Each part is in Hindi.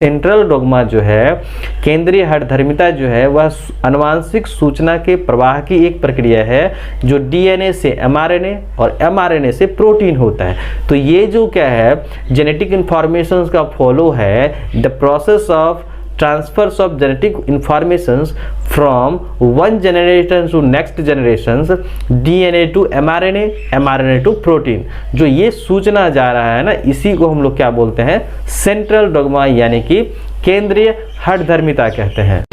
सेंट्रल डोग्मा जो है, केंद्रीय हठधर्मिता जो है, वह आनुवांशिक सूचना के प्रवाह की एक प्रक्रिया है जो डीएनए से एमआरएनए और एमआरएनए से प्रोटीन होता है। तो ये जो क्या है, जेनेटिक इंफॉर्मेशन का फॉलो है the process of transfers of genetic informations from one generation to next generations, DNA to mRNA, mRNA to protein। जो ये सूचना जा रहा है ना, इसी को हम लोग क्या बोलते हैं, सेंट्रल डोग्मा यानी कि केंद्रीय हठधर्मिता कहते हैं।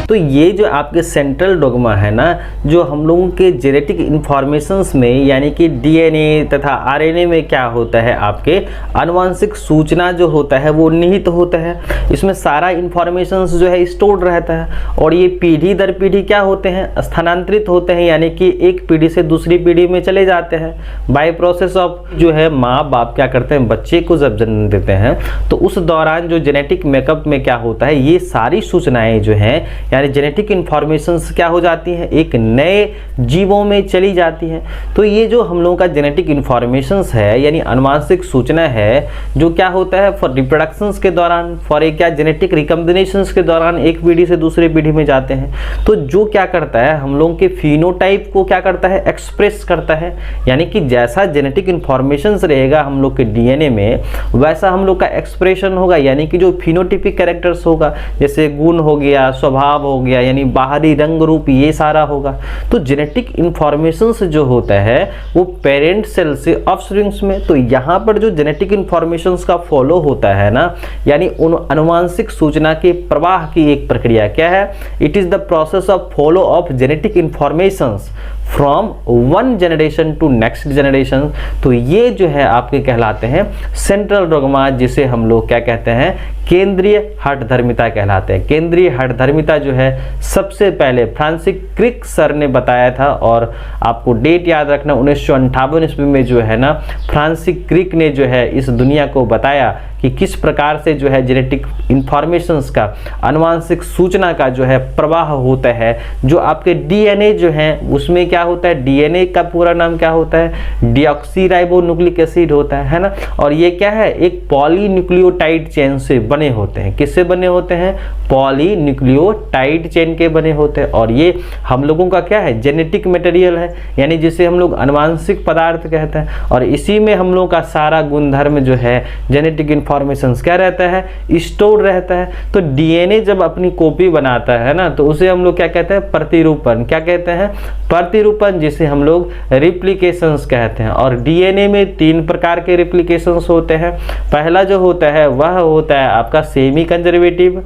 तो ये जो आपके सेंट्रल डोग्मा है ना, जो हम लोगों के जेनेटिक इंफॉर्मेशंस में यानी कि डीएनए तथा आरएनए में क्या होता है, आपके आनुवांशिक सूचना जो होता है वो निहित होता है। इसमें सारा इंफॉर्मेशंस जो है स्टोर्ड रहता है और ये पीढ़ी दर पीढ़ी क्या होते हैं, स्थानांतरित होते हैं, यानी कि एक पीढ़ी से दूसरी पीढ़ी में चले जाते हैं बाय प्रोसेस ऑफ। जो है माँ बाप क्या करते हैं, बच्चे को जब जन्म देते हैं तो उस दौरान जो जेनेटिक मेकअप में क्या होता है, ये सारी सूचनाएं जो हैं यानी जेनेटिक इंफॉर्मेशंस क्या हो जाती हैं, एक नए जीवों में चली जाती हैं। तो ये जो हम लोगों का जेनेटिक इंफॉर्मेशंस है यानी आनुवांशिक सूचना है, जो क्या होता है फॉर रिप्रोडक्शंस के दौरान, फॉर एक क्या जेनेटिक रिकॉम्बिनेशंस के दौरान एक पीढ़ी से दूसरी पीढ़ी में जाते हैं। तो जो क्या करता है, हम लोगों के फिनोटाइप को क्या करता है, एक्सप्रेस करता है, यानी कि जैसा जेनेटिक इंफॉर्मेशंस रहेगा हम लोग के डीएनए में, वैसा हम लोग का एक्सप्रेशन होगा, यानी कि जो फिनोटिपिक कैरेक्टर्स होगा, जैसे गुण हो गया, स्वभाव हो गया, यानी बाहरी रंग रूप, ये सारा होगा। तो जेनेटिक इंफॉर्मेशंस जो होता है वो पेरेंट सेल से ऑफस्प्रिंग्स में, तो यहाँ पर जो जेनेटिक इंफॉर्मेशंस का फॉलो होता है ना, यानी उन आनुवांशिक सूचना के प्रवाह की एक प्रक्रिया क्या है, it is the process of follow of genetic informations from one generation to next generation. तो ये जो है आपके कहलाते हैं सेंट्रल डोग्मा, जिसे हम लोग क्या कहते हैं, केंद्रीय हठधर्मिता कहलाते हैं। केंद्रीय हठधर्मिता जो है सबसे पहले फ्रांसिस क्रिक सर ने बताया था, और आपको डेट याद रखना 1958 ईस्वी में जो है ना, फ्रांसिस क्रिक ने जो है इस दुनिया को बताया कि किस प्रकार से जो है जेनेटिक इंफॉर्मेशंस का, आनुवांशिक सूचना का जो है प्रवाह होता है। जो आपके डीएनए जो है उसमें क्या होता है, डीएनए का पूरा नाम क्या होता है, डीऑक्सीराइबोन्यूक्लिक एसिड होता है ना, और ये क्या है, एक पॉलीन्यूक्लियोटाइड चेन से बने होते हैं। किससे बने होते हैं, पॉलीन्यूक्लियोटाइड चेन के बने होते हैं। और ये हम लोगों का क्या है, जेनेटिक मटेरियल है, यानी जिसे हम लोग आनुवांशिक पदार्थ कहते हैं। और इसी में हम लोग का सारा गुणधर्म जो है जेनेटिक इंफॉर्मेशंस क्या रहता है, स्टोर रहता है। तो डीएनए जब अपनी कॉपी बनाता है ना, तो उसे हम लोग क्या कहते हैं, प्रतिरूपण। क्या कहते हैं, प्रतिरूपण, जिसे हम लोग रिप्लिकेशंस कहते हैं। और डीएनए में 3 प्रकार के रिप्लिकेशंस होते हैं। पहला जो होता है वह होता है आपका सेमी कंजर्वेटिव,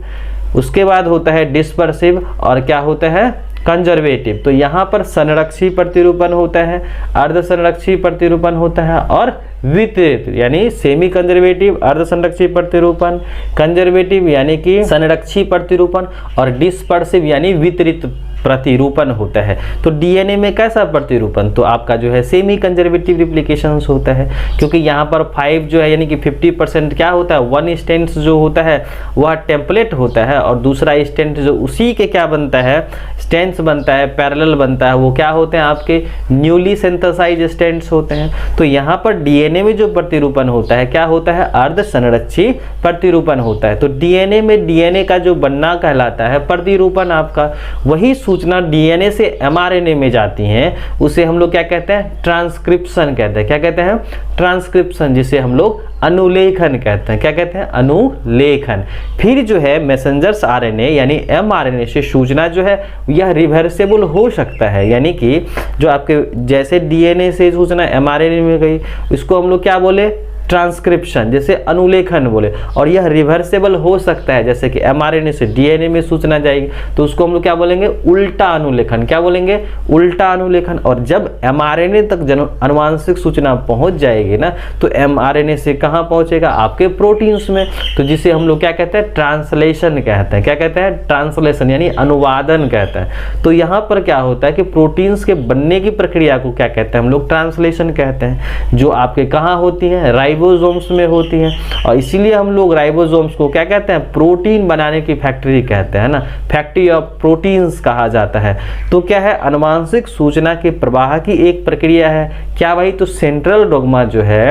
उसके बाद होता है डिस्पर्सिव, और क्या होता है, कंजर्वेटिव। तो यहाँ पर संरक्षी प्रतिरूपण होता है, अर्ध संरक्षी प्रतिरूपण होता है और वितरित, यानी सेमी कंजर्वेटिव, अर्ध संरक्षी प्रतिरूपण, कंजर्वेटिव यानी कि संरक्षी प्रतिरूपण, और डिस्पर्सिव यानी वितरित प्रतिरूपण होता है। तो डीएनए में कैसा प्रतिरूपण, तो आपका जो है सेमी कंजर्वेटिव रिप्लिकेशंस होता है, क्योंकि यहाँ पर 5 जो है यानी कि 50% क्या होता है, 1 स्टेंट जो होता है वह टेम्पलेट होता है, और दूसरा स्टेंट जो उसी के क्या बनता है, स्टेंट्स बनता है, पैरेलल बनता है, वो क्या होते हैं, आपके न्यूली सिंथेसाइज स्टेंट्स होते हैं। तो यहाँ पर डीएनए में जो प्रतिरूपण होता है क्या होता है, अर्ध संरक्षी प्रतिरूपण होता है। तो डीएनए में डीएनए का जो बनना कहलाता है प्रतिरूपण आपका, वही सूचना डीएनए से एमआरएनए में जाती हैं, उसे हम लोग क्या कहते हैं, ट्रांसक्रिप्शन कहते हैं। क्या कहते हैं, ट्रांसक्रिप्शन, जिसे हम लोग अनुलेखन कहते हैं। क्या कहते हैं, अनुलेखन। फिर जो है मैसेंजर्स आरएनए यानी एमआरएनए से सूचना जो है यह रिवर्सेबल हो सकता है, यानी कि जो आपके जैसे डीएनए से सूचना एमआरएनए में गई, इसको हम लोग क्या बोले, ट्रांसक्रिप्शन, जैसे अनुलेखन बोले। और यह रिवर्सेबल हो सकता है, जैसे कि एमआरएनए से डीएनए में सूचना जाएगी तो उसको हम लोग क्या बोलेंगे, उल्टा अनुलेखन। क्या बोलेंगे, उल्टा अनुलेखन। और जब एमआरएनए तक आनुवांशिक सूचना पहुंच जाएगी ना, तो एमआरएनए से कहां पहुंचेगा, आपके प्रोटीन्स में, तो जिसे हम लोग क्या कहते हैं, ट्रांसलेशन कहते हैं। क्या कहते हैं, ट्रांसलेशन यानी अनुवादन कहते हैं। तो यहाँ पर क्या होता है कि प्रोटीन्स के बनने की प्रक्रिया को क्या कहते हैं, हम लोग ट्रांसलेशन कहते हैं, जो आपके कहाँ होती है, राइबोसोम्स में होती हैं, और इसीलिए हम लोग राइबोसोम्स को क्या कहते हैं, प्रोटीन बनाने की फैक्ट्री कहते हैं ना, फैक्ट्री ऑफ प्रोटीन्स कहा जाता है। तो क्या है, अनुवांशिक सूचना के प्रवाह की एक प्रक्रिया है। क्या भाई, तो सेंट्रल डोग्मा जो है,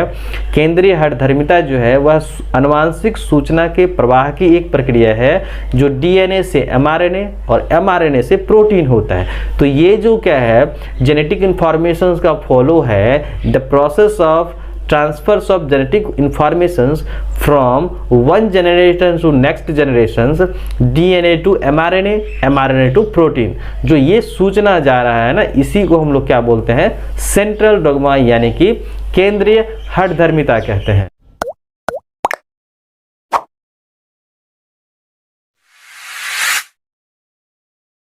केंद्रीय हठधर्मिता जो है, वह अनुवांशिक सूचना के प्रवाह की एक प्रक्रिया है जो डीएनए से एमआरएनए और एमआरएनए से प्रोटीन होता है। तो ये जो क्या है, जेनेटिक इंफॉर्मेशन का फॉलो है, the process of transfers of genetic informations from one generation to next generation, DNA to mRNA, mRNA to protein. जो ये सूचना जा रहा है ना, इसी को हम लोग क्या बोलते हैं, सेंट्रल डोग्मा यानी कि केंद्रीय हठधर्मिता कहते हैं।